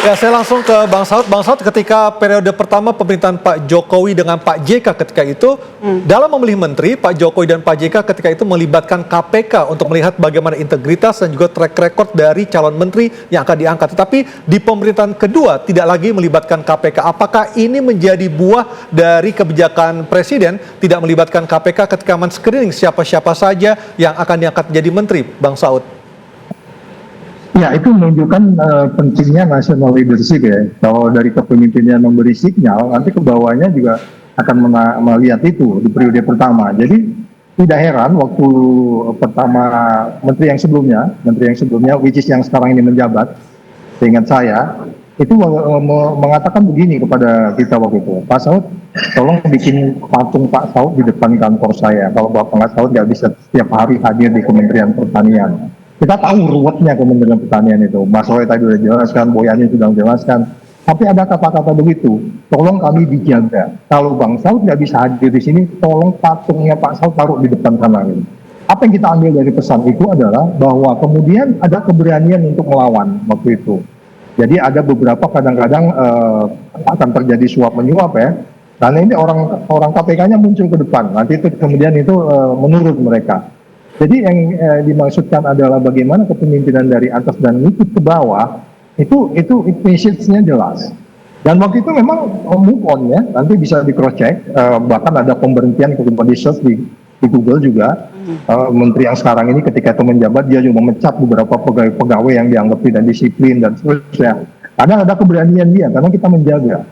Ya, saya langsung ke Bang Saud. Bang Saud, ketika periode pertama pemerintahan Pak Jokowi dengan Pak JK ketika itu, dalam memilih menteri, Pak Jokowi dan Pak JK ketika itu melibatkan KPK untuk melihat bagaimana integritas dan juga track record dari calon menteri yang akan diangkat. Tetapi di pemerintahan kedua tidak lagi melibatkan KPK. Apakah ini menjadi buah dari kebijakan Presiden tidak melibatkan KPK ketika men-screening siapa-siapa saja yang akan diangkat menjadi menteri, Bang Saud? Ya, itu menunjukkan pentingnya national leadership ya. Kalau dari kepemimpinan memberi sinyal, nanti ke bawahnya juga akan melihat itu di periode pertama. Jadi tidak heran waktu pertama menteri yang sebelumnya, which is yang sekarang ini menjabat, seingat saya, itu mengatakan begini kepada kita waktu itu, Pak Saud, tolong bikin patung Pak Saud di depan kantor saya. Kalau Bapak Saud nggak bisa setiap hari hadir di Kementerian Pertanian. Kita tahu ruwetnya Kementerian Pertanian itu. Mas Roy tadi sudah jelaskan, Boyani sudah menjelaskan. Tapi ada kata-kata begitu, tolong kami dijaga. Kalau Bang Saud nggak bisa hadir di sini, tolong patungnya Pak Saud taruh di depan sana. Apa yang kita ambil dari pesan itu adalah bahwa kemudian ada keberanian untuk melawan waktu itu. Jadi ada beberapa kadang-kadang akan terjadi suap menyuap ya. Karena ini orang KPK-nya muncul ke depan. Nanti itu kemudian itu menurut mereka. Jadi yang dimaksudkan adalah bagaimana kepemimpinan dari atas dan ikut ke bawah, itu message-nya jelas. Dan waktu itu memang move on ya, nanti bisa di cross check, bahkan ada pemberhentian ketika di search di Google juga. Menteri yang sekarang ini ketika itu menjabat, dia juga memecat beberapa pegawai yang dianggap tidak disiplin dan seterusnya. Kadang ada keberanian dia, karena kita menjaga.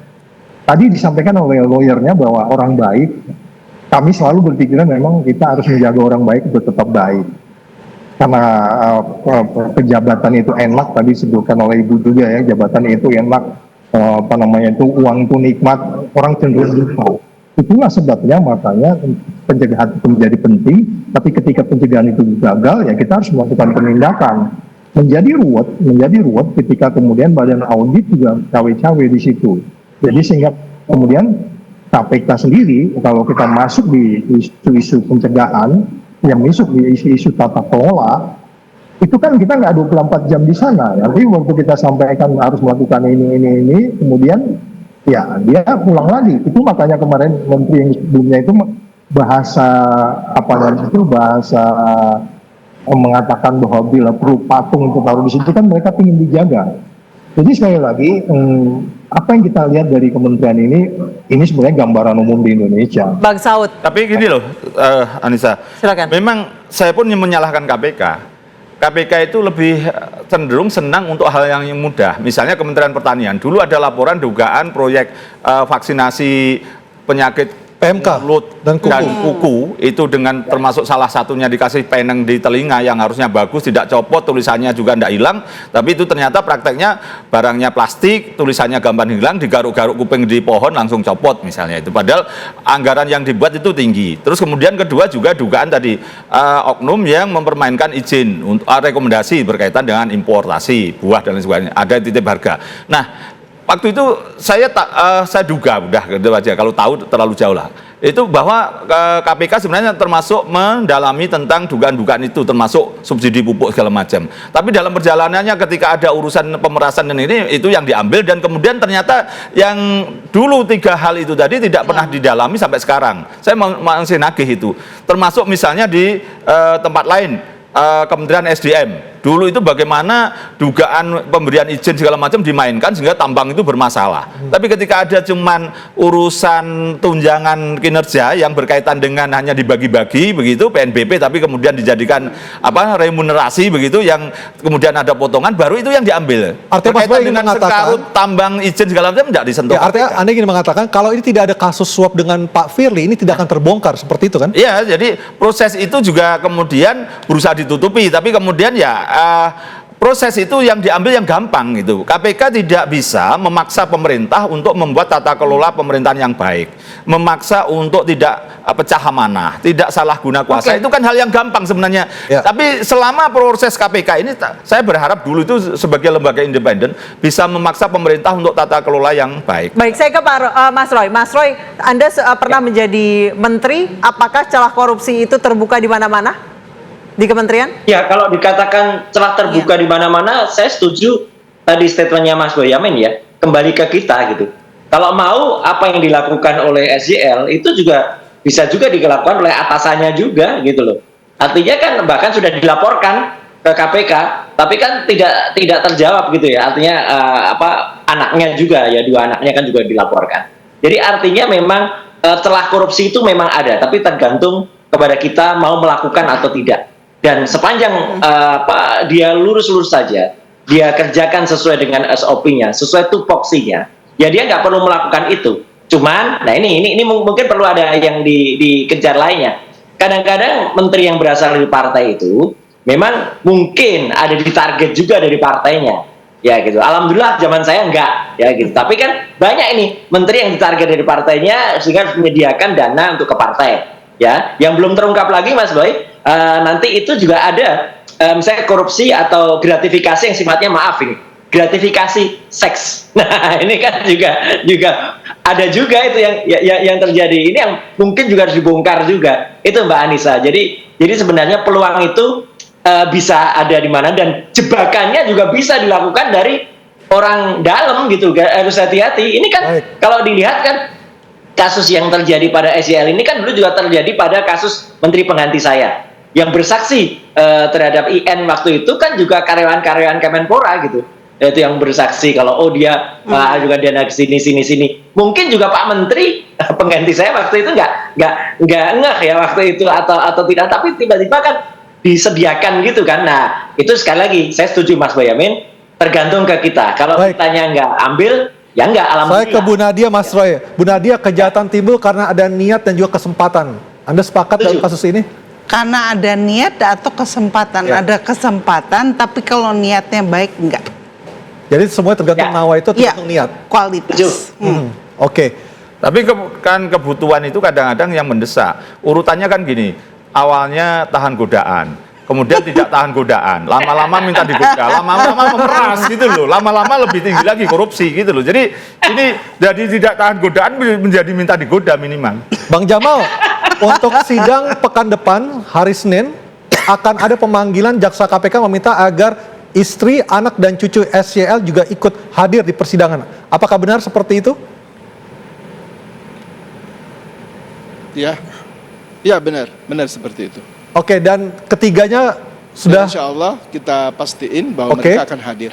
Tadi disampaikan oleh lawyernya bahwa orang baik, kami selalu berpikiran memang kita harus menjaga orang baik untuk tetap baik. Karena pejabatan itu enak, tadi disebutkan oleh Ibu juga ya, jabatan itu enak, uang itu nikmat, orang cenderung lupa. Itulah sebabnya makanya pencegahan itu menjadi penting, tapi ketika pencegahan itu gagal, ya kita harus melakukan penindakan. Menjadi ruwet ketika kemudian badan audit juga cawe-cawe di situ. Jadi sehingga kemudian KPK sendiri, kalau kita masuk di isu-isu pencegahan, yang masuk di isu-isu tata kelola, itu kan kita nggak 24 jam di sana. Nanti waktu kita sampaikan harus melakukan ini, kemudian ya dia pulang lagi. Itu makanya kemarin menteri yang sebelumnya itu bahasa mengatakan bahwa bila perlu patung itu taruh di situ kan mereka ingin dijaga. Jadi sekali lagi, apa yang kita lihat dari kementerian ini sebenarnya gambaran umum di Indonesia. Bang Saud. Tapi gini loh, Anissa. Silakan. Memang saya pun menyalahkan KPK. KPK itu lebih cenderung senang untuk hal yang mudah. Misalnya Kementerian Pertanian. Dulu ada laporan dugaan proyek vaksinasi penyakit PMK mulut dan kuku itu dengan termasuk salah satunya dikasih peneng di telinga yang harusnya bagus, tidak copot, tulisannya juga tidak hilang, tapi itu ternyata prakteknya barangnya plastik, tulisannya gampang hilang, digaruk-garuk kuping di pohon langsung copot misalnya itu. Padahal anggaran yang dibuat itu tinggi. Terus kemudian kedua juga dugaan tadi oknum yang mempermainkan izin untuk rekomendasi berkaitan dengan importasi buah dan lain sebagainya, ada titip harga. Nah, waktu itu saya duga udah gitu aja, kalau tahu terlalu jauh lah. Itu bahwa KPK sebenarnya termasuk mendalami tentang dugaan-dugaan itu, termasuk subsidi pupuk segala macam. Tapi dalam perjalanannya ketika ada urusan pemerasan dan ini itu yang diambil, dan kemudian ternyata yang dulu 3 hal itu tadi tidak pernah didalami sampai sekarang. Saya masih nagih itu. Termasuk misalnya di tempat lain, Kementerian SDM. Dulu itu bagaimana dugaan pemberian izin segala macam dimainkan sehingga tambang itu bermasalah. Tapi ketika ada cuman urusan tunjangan kinerja yang berkaitan dengan hanya dibagi-bagi begitu PNBP, tapi kemudian dijadikan remunerasi begitu yang kemudian ada potongan, baru itu yang diambil. Artinya Mas Boy ingin mengatakan sekarut tambang izin segala macam tidak disentuh. Ya, artinya Anda ingin mengatakan kalau ini tidak ada kasus suap dengan Pak Firly, ini tidak akan terbongkar seperti itu kan? Iya, jadi proses itu juga kemudian berusaha ditutupi, tapi kemudian ya proses itu yang diambil yang gampang gitu. KPK tidak bisa memaksa pemerintah untuk membuat tata kelola pemerintahan yang baik, memaksa untuk tidak pecah amanah, tidak salah guna kuasa. Itu kan hal yang gampang sebenarnya. Ya. Tapi selama proses KPK ini, saya berharap dulu itu sebagai lembaga independen bisa memaksa pemerintah untuk tata kelola yang baik. Baik, saya ke Mas Roy. Mas Roy, Anda pernah menjadi menteri, apakah celah korupsi itu terbuka di mana-mana di kementerian? Ya, kalau dikatakan celah terbuka di mana-mana, saya setuju tadi statementnya Mas Boyamin ya, kembali ke kita gitu. Kalau mau apa yang dilakukan oleh SJL itu juga bisa juga dilakukan oleh atasannya juga gitu loh. Artinya kan bahkan sudah dilaporkan ke KPK, tapi kan tidak terjawab gitu ya. Artinya anaknya juga ya, 2 anaknya kan juga dilaporkan. Jadi artinya memang celah korupsi itu memang ada, tapi tergantung kepada kita mau melakukan atau tidak. Dan sepanjang dia lurus-lurus saja, dia kerjakan sesuai dengan SOP-nya, sesuai tupoksinya, ya dia nggak perlu melakukan itu. Cuman, nah ini mungkin perlu ada yang dikejar lainnya. Kadang-kadang menteri yang berasal dari partai itu memang mungkin ada ditarget juga dari partainya, ya gitu. Alhamdulillah zaman saya enggak, ya gitu. Tapi kan banyak ini menteri yang ditarget dari partainya sehingga harus menyediakan dana untuk ke partai, ya. Yang belum terungkap lagi, Mas Boy, nanti itu juga ada misalnya korupsi atau gratifikasi yang sifatnya maaf ini, gratifikasi seks. Nah ini kan juga ada juga itu yang terjadi. Ini yang mungkin juga harus dibongkar juga. Itu Mbak Anissa. Jadi sebenarnya peluang itu bisa ada di mana, dan jebakannya juga bisa dilakukan dari orang dalam gitu. Harus hati-hati. Ini kan kalau dilihat kan kasus yang terjadi pada SJL ini kan dulu juga terjadi pada kasus menteri pengganti saya yang bersaksi terhadap IN waktu itu kan juga karyawan-karyawan Kemenpora gitu. Itu yang bersaksi kalau dia juga dana sini. Mungkin juga Pak Menteri pengganti saya waktu itu nggak ngeh ya waktu itu atau tidak, tapi tiba-tiba kan disediakan gitu kan. Nah itu sekali lagi saya setuju Mas Boyamin, tergantung ke kita. Kalau kitanya nggak ambil, ya nggak, alhamdulillah. Saya ke Bu Nadia, Mas Roy. Bu Nadia, kejahatan timbul karena ada niat dan juga kesempatan. Anda sepakat dalam kasus ini? Karena ada niat atau kesempatan. Ada kesempatan, tapi kalau niatnya baik, enggak. Jadi semuanya tergantung nawa itu, tergantung niat. Kualitas. Oke. Tapi kan kebutuhan itu kadang-kadang yang mendesak. Urutannya kan gini, awalnya tahan godaan, kemudian tidak tahan godaan, lama-lama minta digoda, lama-lama memeras gitu loh, lama-lama lebih tinggi lagi korupsi gitu loh. Jadi ini dari tidak tahan godaan menjadi minta digoda minimal. Bang Jamal, untuk sidang pekan depan hari Senin akan ada pemanggilan jaksa KPK meminta agar istri, anak dan cucu SJL juga ikut hadir di persidangan. Apakah benar seperti itu? Ya benar seperti itu. Oke, dan ketiganya sudah. Dan insya Allah kita pastiin bahwa mereka akan hadir.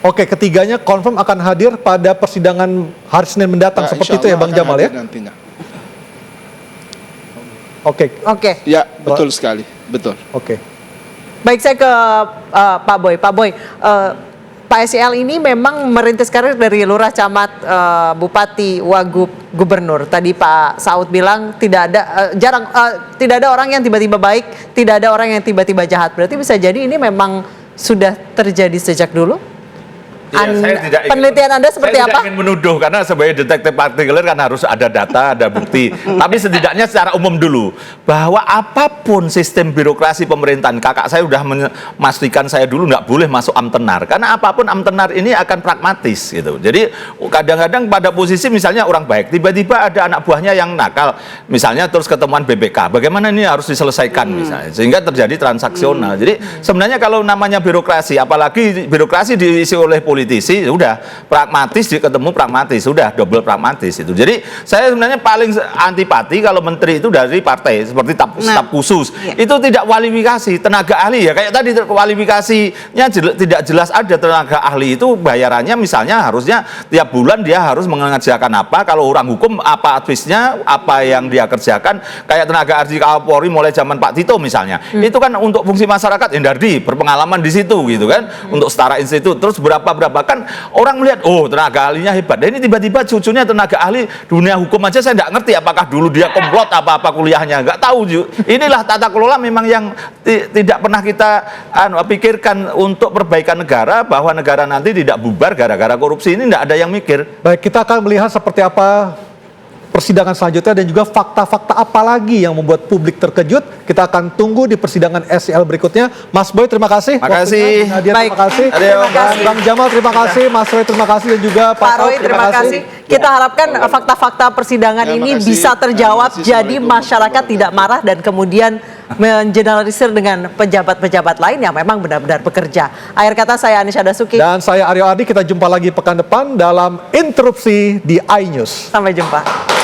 Oke, ketiganya confirm akan hadir pada persidangan hari Senin mendatang, seperti itu ya Bang Jamal ya? Nantinya. Oke. Ya, betul sekali, betul. Oke. Baik, saya ke Pak Boy. Pak Boy, Pak SJL ini memang merintis karir dari lurah, camat, bupati, wagub, gubernur. Tadi Pak Saud bilang tidak ada orang yang tiba-tiba baik, tidak ada orang yang tiba-tiba jahat. Berarti bisa jadi ini memang sudah terjadi sejak dulu? Penelitian Anda seperti apa? Saya tidak ingin menuduh, karena sebagai detektif partikuler kan harus ada data, ada bukti. Tapi setidaknya secara umum dulu, bahwa apapun sistem birokrasi pemerintahan, kakak saya sudah memastikan saya dulu nggak boleh masuk amtenar, karena apapun amtenar ini akan pragmatis gitu. Jadi kadang-kadang pada posisi misalnya orang baik, tiba-tiba ada anak buahnya yang nakal, misalnya terus ketemuan BPK, bagaimana ini harus diselesaikan misalnya, sehingga terjadi transaksional. Jadi sebenarnya kalau namanya birokrasi, apalagi birokrasi diisi oleh politisi, udah pragmatis, ketemu pragmatis, sudah double pragmatis itu. Jadi saya sebenarnya paling antipati kalau menteri itu dari partai seperti staf khusus, itu tidak kualifikasi tenaga ahli ya, kayak tadi kualifikasinya tidak jelas. Ada tenaga ahli itu bayarannya misalnya harusnya tiap bulan dia harus mengerjakan apa, kalau orang hukum apa advisnya, apa yang dia kerjakan, kayak tenaga ahli Kapolri mulai zaman Pak Tito misalnya, itu kan untuk fungsi masyarakat, Hendardi berpengalaman di situ gitu kan, untuk setara institut, terus berapa kan orang melihat, oh tenaga ahlinya hebat. Dan ini tiba-tiba cucunya tenaga ahli dunia hukum aja, saya nggak ngerti apakah dulu dia komplot apa kuliahnya, nggak tahu. Inilah tata kelola memang yang tidak pernah kita pikirkan untuk perbaikan negara, bahwa negara nanti tidak bubar gara-gara korupsi. Ini nggak ada yang mikir. Baik, kita akan melihat seperti apa persidangan selanjutnya dan juga fakta-fakta apa lagi yang membuat publik terkejut. Kita akan tunggu di persidangan SJL berikutnya. Mas Boy, terima kasih. Terima kasih. Nadia, terima kasih. Dan Bang Jamal, terima kasih. Mas Roy, terima kasih. Dan juga Pak Roy, terima kasih. Kita harapkan fakta-fakta persidangan ini bisa terjawab, jadi masyarakat tidak marah dan kemudian mengeneralisir dengan pejabat-pejabat lain yang memang benar-benar bekerja. Akhir kata saya Anisha Dasuki. Dan saya Aryo Adi, kita jumpa lagi pekan depan dalam Interupsi di iNews. Sampai jumpa.